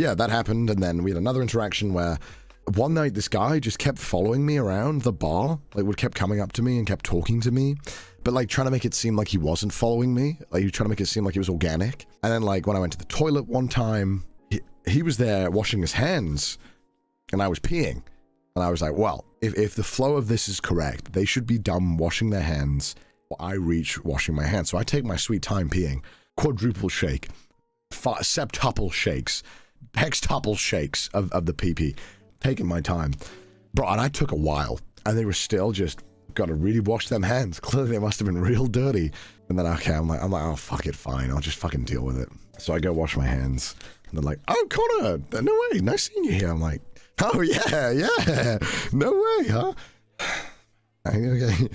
yeah, that happened. And then we had another interaction where one night this guy just kept following me around the bar, like would kept coming up to me and kept talking to me, but like trying to make it seem like he wasn't following me. Like he was trying to make it seem like it was organic. And then like when I went to the toilet one time, he was there washing his hands and I was peeing. And I was like, well, if the flow of this is correct, they should be done washing their hands while I reach washing my hands. So I take my sweet time peeing, quadruple shake, septuple shakes, hextuple shakes of the pee-pee, taking my time. Bro, and I took a while and they were still just gotta really wash them hands. Clearly they must have been real dirty. And then, okay, I'm like, oh, fuck it, fine. I'll just fucking deal with it. So I go wash my hands and they're like, oh, Connor, no way, nice seeing you here. I'm like, oh, yeah, no way, huh? Okay.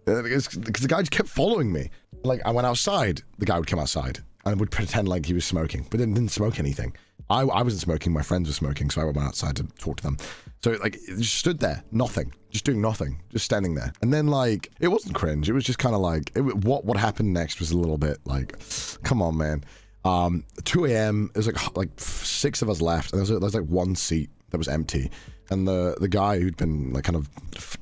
Because the guy just kept following me. Like, I went outside, the guy would come outside and would pretend like he was smoking, but then didn't smoke anything. I wasn't smoking, my friends were smoking, so I went outside to talk to them. So, like, it just stood there, nothing, just doing nothing, just standing there. And then, like, it wasn't cringe, it was just kind of like, what happened next was a little bit like, come on, man. 2 a.m., it was like 6 of us left, and there was like one seat that was empty. And the guy who'd been like kind of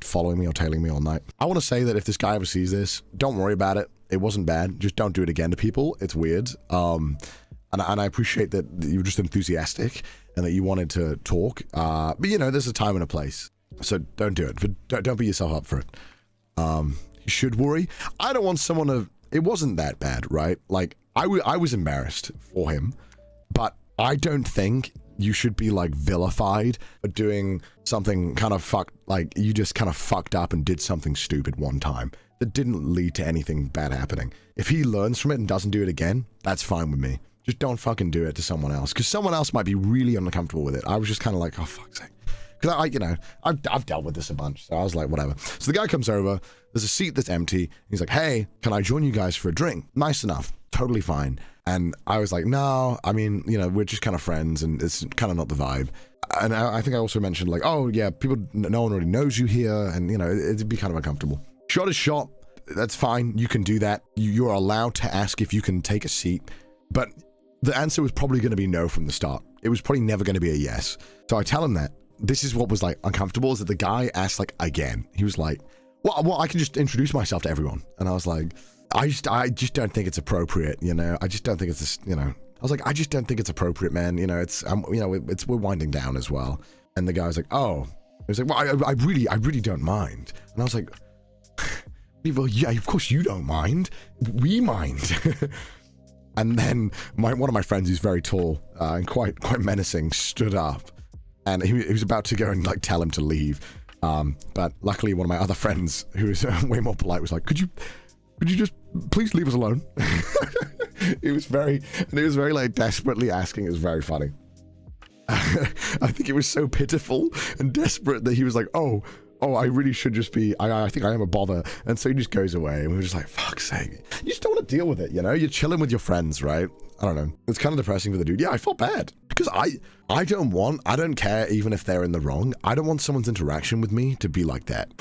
following me or tailing me all night. I want to say that if this guy ever sees this, don't worry about it. It wasn't bad. Just don't do it again to people. It's weird. And I appreciate that you were just enthusiastic and that you wanted to talk. But you know, there's a time and a place. So don't do it. But don't beat yourself up for it. You should worry. I don't want someone to... It wasn't that bad, right? Like, I was embarrassed for him, but I don't think you should be like vilified for doing something kind of like you just kind of fucked up and did something stupid one time that didn't lead to anything bad happening. If he learns from it and doesn't do it again, that's fine with me. Just don't fucking do it to someone else, because someone else might be really uncomfortable with it. I was just kind of like, oh, fuck's sake. Because I've dealt with this a bunch, so I was like, whatever. So the guy comes over, there's a seat that's empty. He's like, hey, can I join you guys for a drink? Nice enough, totally fine. And I was like, no, I mean, you know, we're just kind of friends and it's kind of not the vibe. And I think I also mentioned like, oh yeah, no one already knows you here, and you know, it'd be kind of uncomfortable. Shot is shot, that's fine, you can do that. You're allowed to ask if you can take a seat, but the answer was probably going to be no from the start. It was probably never going to be a yes. So I tell him that. This is what was like uncomfortable, is that the guy asked like again. He was like, well, I can just introduce myself to everyone. And I was like, I just don't think it's appropriate, you know. I just don't think it's this, you know. I was like, I just don't think it's appropriate, man. You know, it's you know, we're winding down as well. And the guy was like, oh, he was like, well, I really don't mind. And I was like, well, yeah, of course you don't mind. We mind. And then one of my friends, who's very tall and quite menacing, stood up. And he was about to go and like tell him to leave, but luckily one of my other friends, who was way more polite, was like, "Could you just please leave us alone?" It was very like desperately asking. It was very funny. I think it was so pitiful and desperate that he was like, "Oh, I really should just be. I think I am a bother," and so he just goes away. And we were just like, "Fuck's sake!" You just don't want to deal with it, you know? You're chilling with your friends, right? I don't know. It's kind of depressing for the dude. Yeah, I felt bad because I don't care even if they're in the wrong. I don't want someone's interaction with me to be like that.